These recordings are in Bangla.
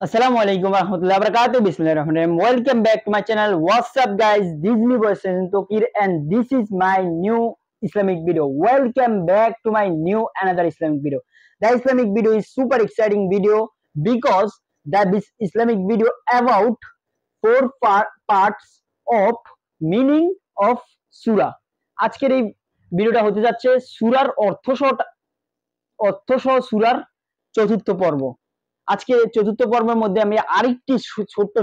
Assalamu alaikum warahmatullahi wabarakatuh. Bismillahirrahmanirrahim. Welcome back to my channel. What's up guys? This is me Boysen Tokir and this is my new Islamic video. Welcome back to my new another Islamic video. The Islamic video is super exciting video because this Islamic video about four parts of meaning of surah. আজকের এই ভিডিওটা হতে যাচ্ছে সূরার অর্থসহ সূরার চতুর্থ পর্ব। আজকে চতুর্থ পর্বের মধ্যে আমি আরেকটি ছোট্ট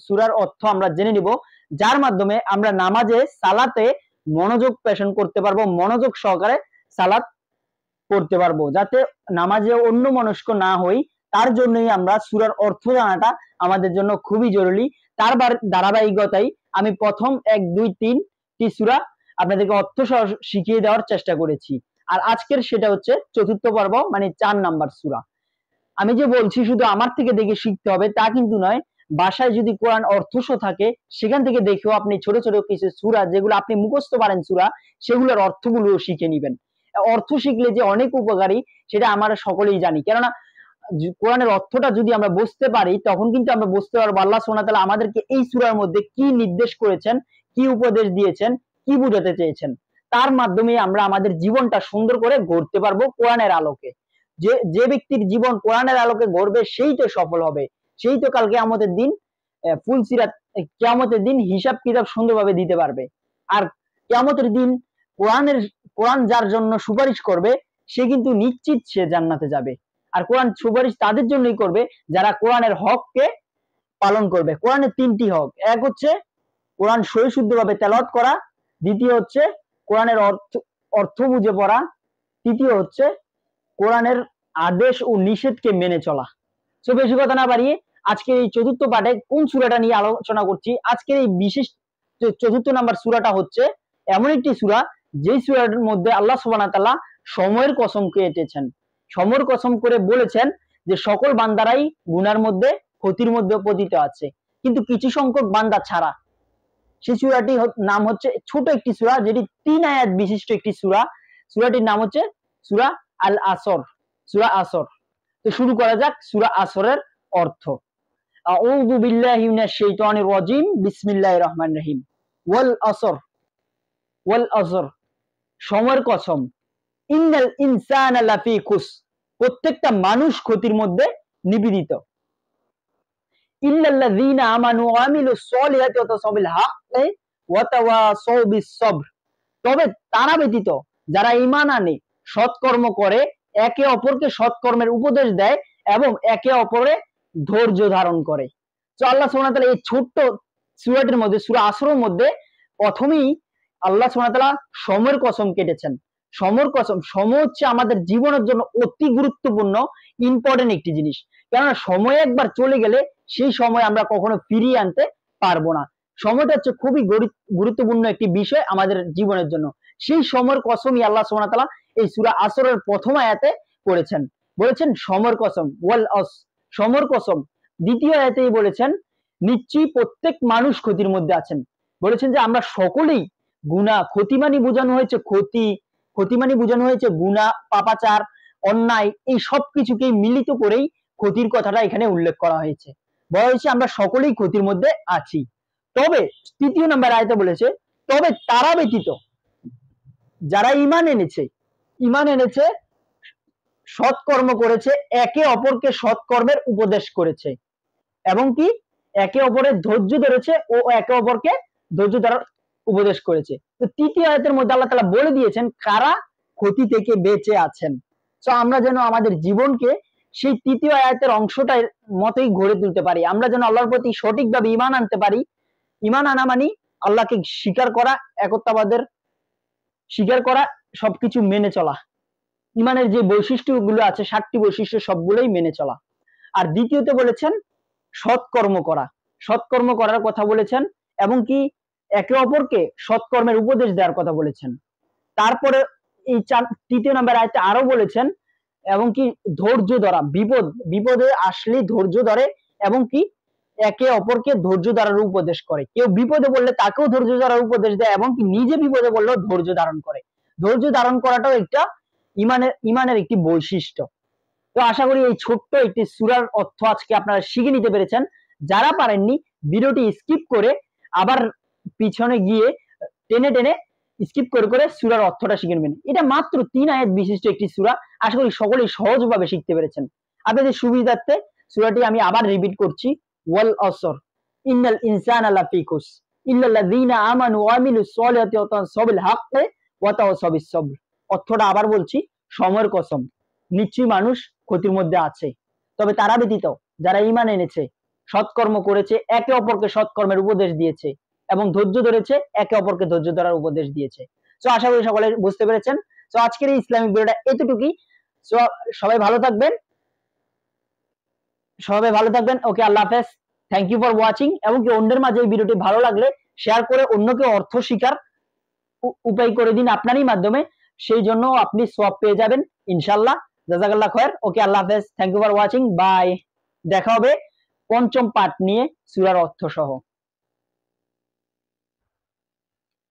সূরার অর্থ আমরা জেনে নিব, যার মাধ্যমে আমরা নামাজে সালাতে মনোযোগ পেশন করতে পারবো, মনোযোগ সহকারে সালাত পড়তে পারবো, যাতে নামাজে অন্যমনস্ক না হই। তার জন্যই আমরা সূরার অর্থ জানাটা আমাদের জন্য খুবই জরুরি। তার ধারাবাহিকতায় আমি প্রথম 1, 2, 3টি সূরা আপনাদেরকে অর্থ সহ শিখিয়ে দেওয়ার চেষ্টা করেছি। আর আজকের সেটা হচ্ছে চতুর্থ পর্ব, মানে 4 নাম্বার সূরা। আমি যে বলছি শুধু আমার থেকে দেখে শিখতে হবে তা কিন্তু নয়, বাসায় যদি কোরআন অর্থসহ থাকে সেখান থেকে দেখেও আপনি ছোট ছোট কিছু সূরা যেগুলো আপনি মুখস্থ পারেন সূরা, সেগুলোর অর্থগুলো শিখে নেবেন। অর্থ শিখলে যে অনেক উপকারী সেটা আমরা সকলেই জানি, কেননা কোরআনের অর্থটা যদি আমরা বুঝতে পারি তখন কিন্তু আমরা বুঝতে পারবো আল্লাহ সুবহানাহু ওয়া তাআলা আমাদেরকে এই সূরার মধ্যে কি নির্দেশ করেছেন, কি উপদেশ দিয়েছেন, কি বোঝাতে চেয়েছেন। তার মাধ্যমে আমরা আমাদের জীবনটা সুন্দর করে গড়তে পারবো কোরআনের আলোকে। যে ব্যক্তির জীবন কোরআনের আলোকে গড়বে সেই তো সফল হবে, সেই তো কাল কিয়ামতের দিন কিয়ামতের দিন হিসাব কিতাব সুন্দরভাবে দিতে পারবে। আর কিয়ামতের দিন কোরআন যার জন্য সুপারিশ করবে সে কিন্তু নিশ্চিত সে জান্নাতে যাবে। আর কোরআন সুপারিশ তাদের জন্যই করবে যারা কোরআনের হককে পালন করবে। কোরআনের 3টি হক, এক হচ্ছে কোরআন সহিশুদ্ধভাবে তেলাওয়াত করা, দ্বিতীয় হচ্ছে কোরআনের অর্থ বুঝে পড়া, তৃতীয় হচ্ছে কোরআনের আদেশ ও নিষেধকে মেনে চলা। তো বেশি কথা না বাড়িয়ে আজকের এই চতুর্থ পাঠে কোন সূরাটা নিয়ে আলোচনা করছি। আজকের এই বিশেষ চতুর্থ নাম্বার সূরাটা হচ্ছে এমন একটি সূরা যেই সূরার মধ্যে আল্লাহ সুবহানাহু ওয়া তাআলা সময়ের কসম কেটেছেন। সময়ের কসম করে বলেছেন যে সকল বান্দারাই গুনার মধ্যে, ক্ষতির মধ্যে পতিত আছে, কিন্তু কিছু সংখ্যক বান্দা ছাড়া। সেই সূরাটির নাম হচ্ছে, ছোট একটি সূরা যেটি 3 আয়াত বিশিষ্ট একটি সূরা। সূরাটির নাম হচ্ছে সূরা আল আসর, সূরা আসর। তো শুরু করা যাক সূরা আসরের অর্থ। আউযু বিল্লাহি মিনাশ শাইতানির রাজিম, বিসমিল্লাহির রহমানির রহিম। ওয়াল আসর, ওয়াল আসর, সময়ের কসম। ইন্নাল ইনসানা লাফি খুস, প্রত্যেকটা মানুষ ক্ষতির মধ্যে নিবেদিত। ইল্লাল্লাযীনা আমানু ওয়া আমিলুস সলিহাতি ওয়া তাওয়াসাউ বিল হাক্কি ওয়া তাওয়াসাউ বিস সবর, তবে তারা ব্যতীত যারা ঈমান আনে, সৎকর্ম করে, একে অপরকে সৎকর্মের উপদেশ দেয় এবং একে অপরে ধৈর্য ধারণ করে। তো আল্লাহ সুবহানাহু ওয়া তাআলা এই ছোট্ট সূরাটির মধ্যে, সূরা আসরের মধ্যে প্রথমেই আল্লাহ সুবহানাহু ওয়া তাআলা সময়ের কসম কেটেছেন। সময়ের কসম, সময় হচ্ছে আমাদের জীবনের জন্য অতি গুরুত্বপূর্ণ, ইম্পর্টেন্ট একটি জিনিস। কেননা সময় একবার চলে গেলে সেই সময় আমরা কখনো ফিরিয়ে আনতে পারবো না। সময়টা হচ্ছে খুবই গুরুত্বপূর্ণ একটি বিষয় আমাদের জীবনের জন্য। সেই সময়ের কসমই আল্লাহ সুবহানাহু ওয়া তাআলা এই সূরা আসরের প্রথম আয়াতে করেছেন, বলেছেন সময়ের কসম, ওয়াল আস, সময়ের কসম। দ্বিতীয় আয়াতেই বলেছেন নিশ্চয়ই প্রত্যেক মানুষ ক্ষতির মধ্যে আছেন। বলেছেন যে আমরা সকলেই গুনাহ, ক্ষতি মানে বোঝানো হয়েছে ক্ষতি মানে বোঝানো হয়েছে গুনাহ, পাপাচার, অন্যায়, এই সব কিছুকেই মিলিত করেই ক্ষতির কথাটা এখানে উল্লেখ করা হয়েছে। বলা হয়েছে আমরা সকলেই ক্ষতির মধ্যে আছি। তবে তৃতীয় নম্বর আয়াতে বলেছে তবে তারা ব্যতীত যারা ঈমান এনেছে, সৎকর্ম করেছে, একে অপরকে সৎকর্মের উপদেশ করেছে এবং কি একে অপরের ধৈর্য ধরেছে ও একে অপরকে ধৈর্য ধরার উপদেশ করেছে। তো তৃতীয় আয়াতের মধ্যে আল্লাহ তাআলা বলে দিয়েছেন কারা ক্ষতি থেকে বেঁচে আছেন। তো আমরা যেন আমাদের জীবনকে সেই তৃতীয় আয়াতের অংশটার মতোই গড়ে তুলতে পারি। আমরা যেন আল্লাহর প্রতি সঠিকভাবে ঈমান আনতে পারি। ঈমান আনা মানে আল্লাহকে স্বীকার করা, একত্ববাদের স্বীকার করা, সবকিছু মেনে চলা। ঈমানের যে বৈশিষ্ট্যগুলো আছে 7টি বৈশিষ্ট্য সবগুলোই মেনে চলা। আর দ্বিতীয়তে বলেছেন সৎকর্ম করা, সৎকর্ম করার কথা বলেছেন এবং কি একে অপরকে সৎকর্মের উপদেশ দেওয়ার কথা বলেছেন। তারপরে এই তৃতীয় নম্বর আয়াতে আরো বলেছেন এবং কি ধৈর্য ধরা, বিপদে আসলে ধৈর্য ধরে এবং কি একে অপরকে ধৈর্য ধরার উপদেশ করে। কেউ বিপদে বললে তাকেও ধৈর্য ধরার উপদেশ দেয় এবং কি নিজে বিপদে বললেও ধৈর্য ধারণ করে। ধৈর্য ধারণ করাটাও একটা ঈমানের একটি বৈশিষ্ট্য। তো আশা করি এই ছোট্ট একটি সূরার অর্থ আজকে আপনারা শিখে নিতে পেরেছেন। যারা পারেননি ভিডিওটি স্কিপ করে আবার পিছনে গিয়ে টেনে টেনে স্কিপ করে করে সূরার অর্থটা শিখে নেবেন। এটা মাত্র 3 আয়াত বিশিষ্ট একটি সূরা। আশা করি সকলেই সহজভাবে শিখতে পেরেছেন। আপনাদের সুবিধার্থে সূরাটি আমি আবার রিপিট করছি, ওয়াল আসর ইন্নাল ইনসানা লাফি খুস ইল্লাল্লাযীনা আমানু ওয়া আমিলুস সলিহাতি ওয়া তাওয়াসাউ বিল হাক্কি ওয়া তাওয়াসাউ বিস সবর। অর্থটা আবার বলছি, সময়ের কসম, নিশ্চয়ই মানুষ ক্ষতির মধ্যে আছে, তবে তারা ব্যতীত যারা ঈমান এনেছে, সৎকর্ম করেছে, একে অপরকে সৎকর্মের উপদেশ দিয়েছে এবং ধৈর্য ধরেছে, একে অপরকে ধৈর্য ধরার উপদেশ দিয়েছে। সো আশা করি সকলে বুঝতে পেরেছেন। সো আজকের এই ইসলামিক ভিডিওটা এতটুকুই। সো সবাই ভালো থাকবেন, ওকে, আল্লাহ হাফেজ। Thank you for watching. এবং কি অন্যের মাঝে এই ভিডিওটি ভালো লাগলে শেয়ার করে অন্যকে অর্থ শিখার উপায় করে দিন আপনারই মাধ্যমে, সেই জন্য আপনি সওয়াব পেয়ে যাবেন ইনশাআল্লাহ। জাযাকাল্লাহ খায়ের। ওকে, আল্লাহ হাফেজ। Thank you for watching. Bye. দেখা হবে পঞ্চম পার্ট নিয়ে সূরার অর্থ সহ।